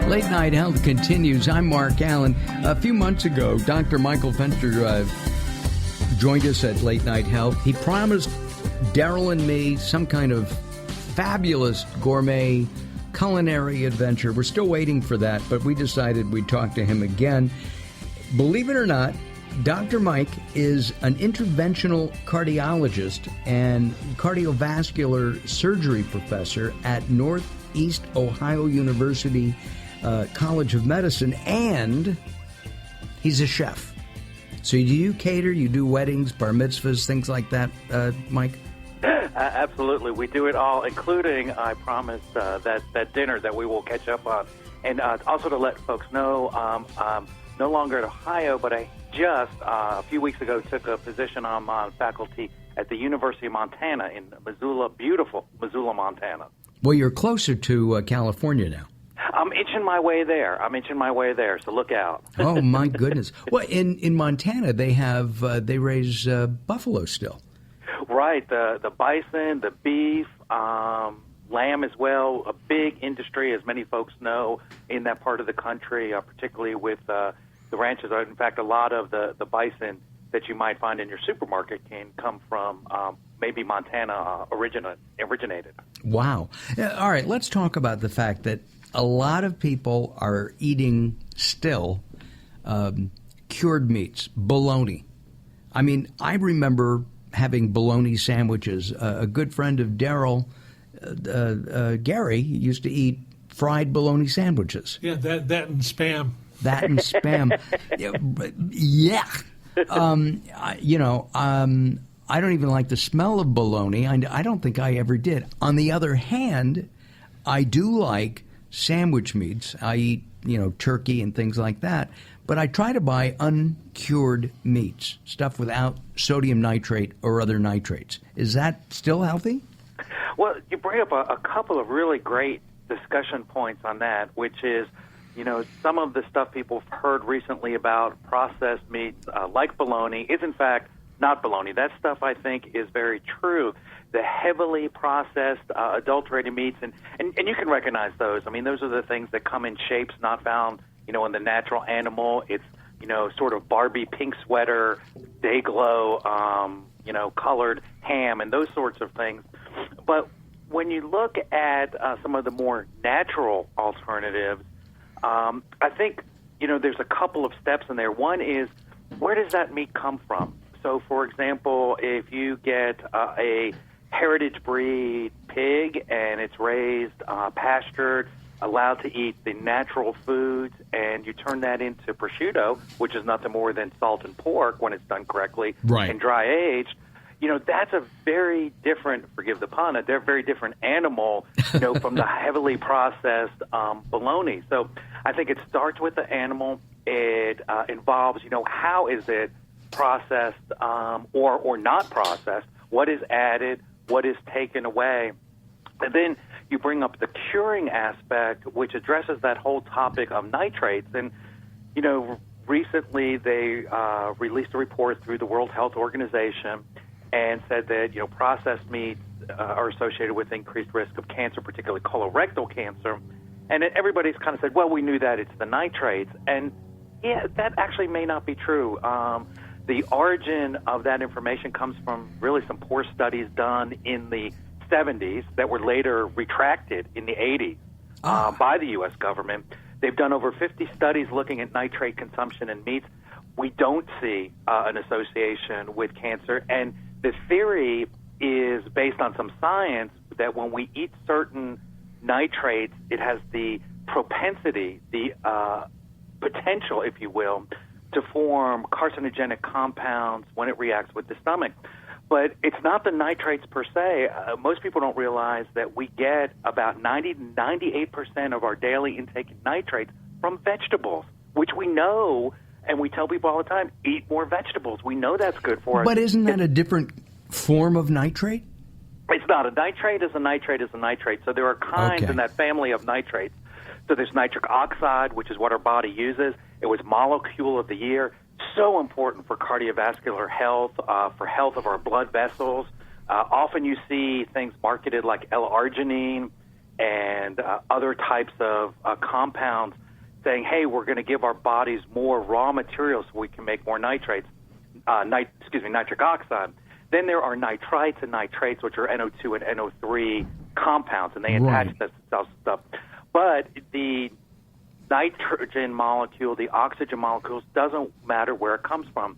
Late Night Health continues. I'm Mark Alyn. A few months ago, Dr.Mikefenster joined us at Late Night Health. He promised Daryl and me some kind of fabulous gourmet culinary adventure. We're still waiting for that, but we decided we'd talk to him again. Believe it or not, Dr. Mike is an interventional cardiologist and cardiovascular surgery professor at Northeast Ohio University College of Medicine, and he's a chef. So do you cater? You do weddings, bar mitzvahs, things like that, Mike? Absolutely. We do it all, including, I promise, that dinner that we will catch up on. And also to let folks know, I'm no longer at Ohio, but I just, a few weeks ago, took a position on faculty at the University of Montana in Missoula, beautiful Missoula, Montana. Well, you're closer to California now. I'm inching my way there, so look out. Oh, my goodness. Well, in Montana, they raise buffalo still. Right, the bison, the beef, lamb as well, a big industry, as many folks know, in that part of the country, particularly with the ranches. In fact, a lot of the bison that you might find in your supermarket can come from maybe Montana originated. Wow. All right, let's talk about the fact that a lot of people are eating still cured meats, bologna. I mean, I remember having bologna sandwiches. A good friend of Daryl, Gary, used to eat fried bologna sandwiches. Yeah, that and Spam. That and Spam. Yeah. I don't even like the smell of bologna. I don't think I ever did. On the other hand, I do like sandwich meats. I eat, turkey and things like that. But I try to buy uncured meats, stuff without sodium nitrate or other nitrates. Is that still healthy? Well, you bring up a couple of really great discussion points on that, which is, some of the stuff people have heard recently about processed meats like bologna is, in fact, not bologna. That stuff, I think, is very true. The heavily processed, adulterated meats, and you can recognize those. I mean, those are the things that come in shapes not found, in the natural animal. It's, sort of Barbie pink sweater, day glow, colored ham, and those sorts of things. But when you look at some of the more natural alternatives, I think, there's a couple of steps in there. One is, where does that meat come from? So, for example, if you get a heritage breed pig and it's raised, pastured, allowed to eat the natural foods, and you turn that into prosciutto, which is nothing more than salt and pork when it's done correctly, right, and dry aged, that's a very different, forgive the pun, a very different animal, from the heavily processed bologna. So I think it starts with the animal. It involves, how is it processed or not processed, what is added, what is taken away. And then you bring up the curing aspect, which addresses that whole topic of nitrates. And, recently they released a report through the World Health Organization and said that, processed meats are associated with increased risk of cancer, particularly colorectal cancer. And everybody's kind of said, well, we knew that, it's the nitrates. And, yeah, that actually may not be true. The origin of that information comes from really some poor studies done in the 70s that were later retracted in the 80s by the U.S. government. They've done over 50 studies looking at nitrate consumption in meats. We don't see an association with cancer, and the theory is based on some science that when we eat certain nitrates, it has the propensity, the potential, if you will, to form carcinogenic compounds when it reacts with the stomach. But it's not the nitrates per se. Most people don't realize that we get about 90 to 98% of our daily intake of nitrates from vegetables, which we know, and we tell people all the time, eat more vegetables. We know that's good for us. But isn't that a different form of nitrate? It's not. A nitrate is a nitrate is a nitrate. So there are kinds in that family of nitrates. So there's nitric oxide, which is what our body uses. It was molecule of the year. So important for cardiovascular health, for health of our blood vessels. Often you see things marketed like L-arginine. and other types of compounds saying, hey, we're going to give our bodies more raw materials so we can make more nitric oxide. Then there are nitrites and nitrates, which are NO2 and NO3 compounds, and they attach to stuff. But the nitrogen molecule, the oxygen molecules, doesn't matter where it comes from.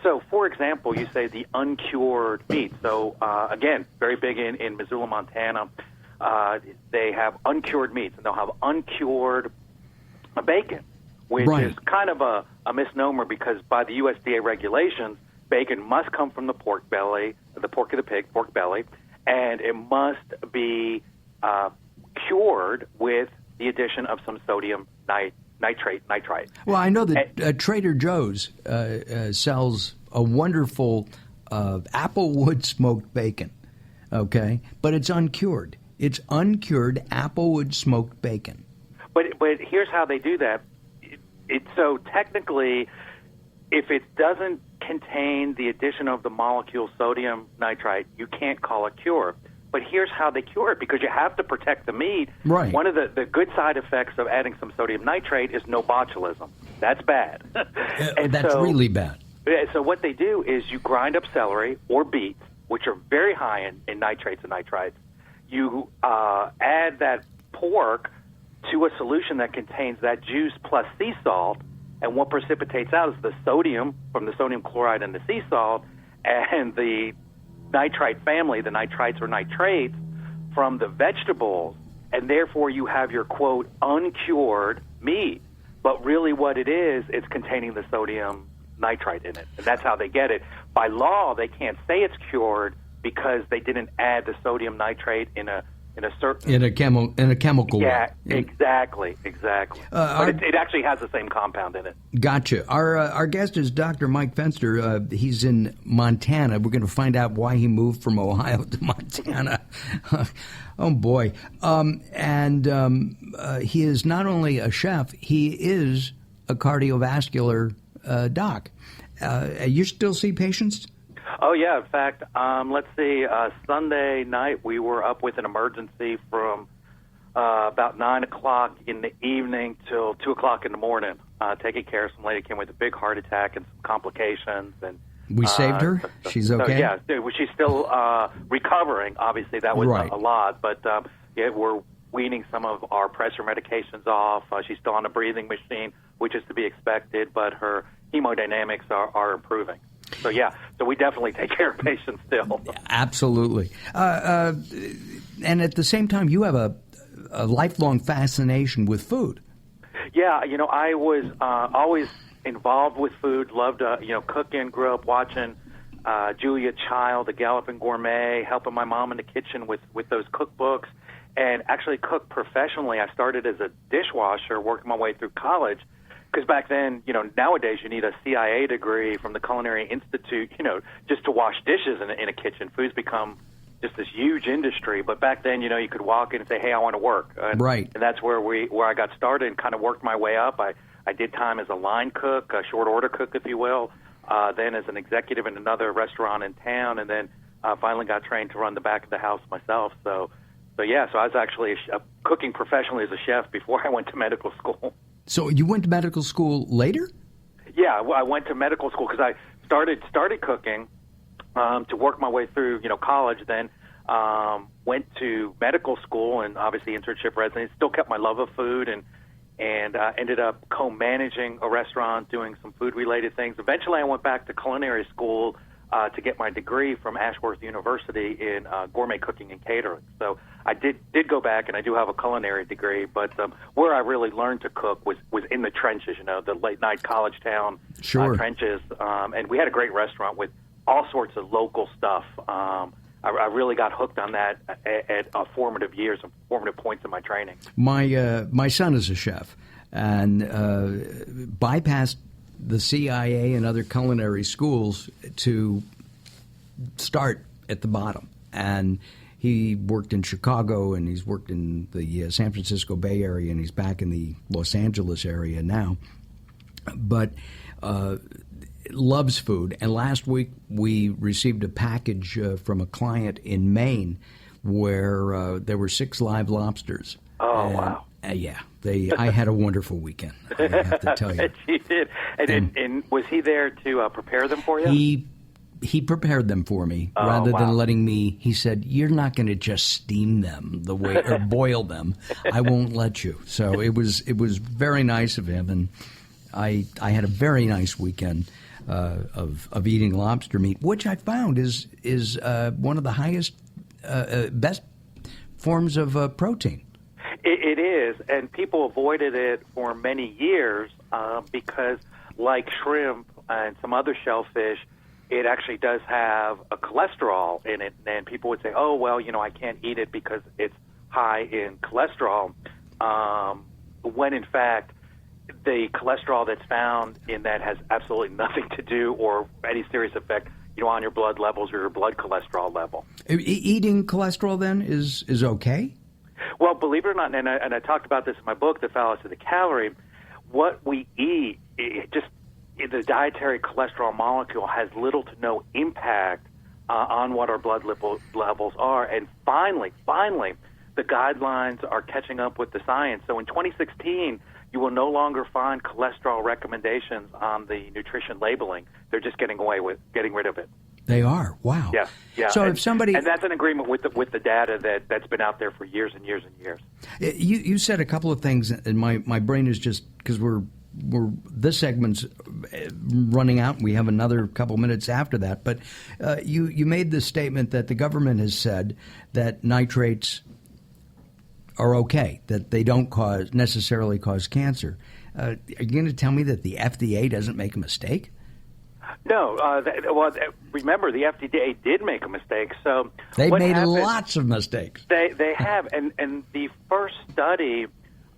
So, for example, you say the uncured meat. So, again, very big in Missoula, Montana. They have uncured meats, and they'll have uncured bacon, which is kind of a misnomer because by the USDA regulations, bacon must come from the pork belly, the pork of the pig, pork belly, and it must be cured with the addition of some sodium nitrite. Well, I know that Trader Joe's sells a wonderful applewood smoked bacon, okay? But it's uncured. It's uncured applewood smoked bacon. But here's how they do that. So technically, if it doesn't contain the addition of the molecule sodium nitrite, you can't call it cure. But here's how they cure it, because you have to protect the meat. Right. One of the good side effects of adding some sodium nitrate is no botulism. That's bad. That's really bad. So what they do is you grind up celery or beets, which are very high in nitrates and nitrites. You add that pork to a solution that contains that juice plus sea salt, and what precipitates out is the sodium from the sodium chloride and the sea salt, and the nitrite family, the nitrites or nitrates, from the vegetables, and therefore you have your, quote, uncured meat. But really what it is, it's containing the sodium nitrite in it, and that's how they get it. By law, they can't say it's cured because they didn't add the sodium nitrate in a chemical way. Exactly. But it actually has the same compound in it. Gotcha. Our guest is Dr. Mike Fenster. He's in Montana. We're going to find out why he moved from Ohio to Montana. Oh boy! He is not only a chef; he is a cardiovascular doc. You still see patients? Oh, yeah. In fact, let's see, Sunday night we were up with an emergency from about 9 o'clock in the evening till 2 o'clock in the morning, taking care of some lady who came with a big heart attack and some complications. And we saved her? She's okay? Yeah, she's still recovering. Obviously, that was a lot. But we're weaning some of our pressure medications off. She's still on a breathing machine, which is to be expected, but her hemodynamics are improving. So we definitely take care of patients still. Absolutely. And at the same time, you have a lifelong fascination with food. Yeah, I was always involved with food, loved cooking, grew up watching Julia Child, The Galloping Gourmet, helping my mom in the kitchen with those cookbooks, and actually cooked professionally. I started as a dishwasher, working my way through college. Because back then, nowadays you need a CIA degree from the Culinary Institute, just to wash dishes in a kitchen. Food's become just this huge industry. But back then, you could walk in and say, hey, I want to work. Right. And that's where I got started and kind of worked my way up. I did time as a line cook, a short order cook, if you will, then as an executive in another restaurant in town, and then finally got trained to run the back of the house myself. So I was actually cooking professionally as a chef before I went to medical school. So you went to medical school later? Yeah, I went to medical school because I started cooking to work my way through, college. Then went to medical school and obviously internship residency. Still kept my love of food and ended up co-managing a restaurant, doing some food-related things. Eventually, I went back to culinary school to get my degree from Ashworth University in gourmet cooking and catering. So I did go back, and I do have a culinary degree, but where I really learned to cook was in the trenches, the late-night college town trenches. And we had a great restaurant with all sorts of local stuff. I really got hooked on that at formative years and formative points in my training. My son is a chef and bypassed the CIA and other culinary schools to start at the bottom. And he worked in Chicago, and he's worked in the San Francisco Bay Area, and he's back in the Los Angeles area now. But loves food. And last week we received a package from a client in Maine where there were 6 live lobsters. Oh, wow. Yeah, I had a wonderful weekend, I have to tell you. You did. And was he there to prepare them for you? He prepared them for me rather than letting me. He said, "You're not going to just steam them the way or boil them. I won't let you." So it was very nice of him, and I had a very nice weekend of eating lobster meat, which I found is one of the highest, best forms of protein. It is, and people avoided it for many years because, like shrimp and some other shellfish, it actually does have a cholesterol in it, and people would say, "Oh, well, I can't eat it because it's high in cholesterol," when in fact the cholesterol that's found in that has absolutely nothing to do or any serious effect, on your blood levels or your blood cholesterol level. Eating cholesterol then is okay? Well, believe it or not, and I talked about this in my book, The Fallacy of the Calorie, what we eat, the dietary cholesterol molecule has little to no impact on what our blood levels are. And finally, the guidelines are catching up with the science. So in 2016, you will no longer find cholesterol recommendations on the nutrition labeling. They're just getting rid of it. They are. Wow. Yeah. So if somebody, and that's an agreement with the data that's been out there for years and years and years. You said a couple of things, and my brain is just because we're this segment's running out, and we have another couple minutes after that. But you made the statement that the government has said that nitrates are okay, that they don't necessarily cause cancer. Are you going to tell me that the FDA doesn't make a mistake? No. Remember, the FDA did make a mistake. So they made lots of mistakes. They have, and the first study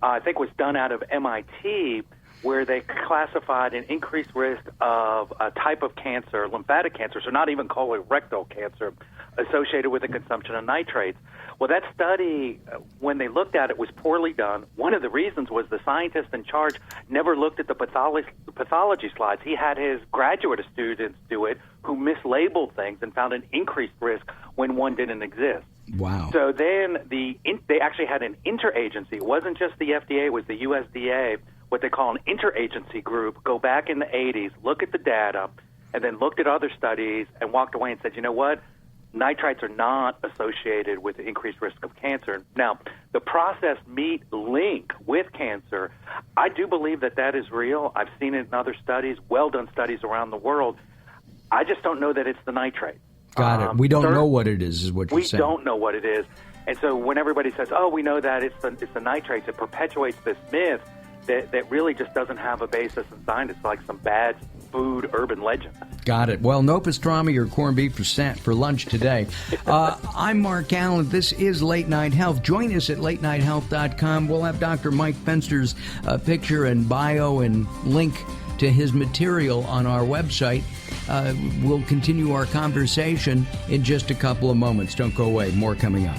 I think was done out of MIT, where they classified an increased risk of a type of cancer, lymphatic cancer, so not even colorectal cancer, associated with the consumption of nitrates. Well, that study, when they looked at it, was poorly done. One of the reasons was the scientist in charge never looked at the pathology slides. He had his graduate students do it, who mislabeled things and found an increased risk when one didn't exist. Wow. So then they actually had an interagency. It wasn't just the FDA, it was the USDA, what they call an interagency group, go back in the 80s, look at the data, and then looked at other studies and walked away and said, you know what? Nitrites are not associated with increased risk of cancer. Now, the processed meat link with cancer, I do believe that is real. I've seen it in other studies, well-done studies around the world. I just don't know that it's the nitrate. Got it. We don't know what it is what you're saying. We don't know what it is. And so when everybody says, oh, we know that it's the nitrates, it perpetuates this myth that really just doesn't have a basis in science. It's like some bad food urban legend. Got it. Well, no pastrami or corned beef for lunch today. I'm Mark Alyn. This is Late Night Health. Join us at latenighthealth.com. We'll have Dr. Mike Fenster's picture and bio and link to his material on our website. We'll continue our conversation in just a couple of moments. Don't go away. More coming up.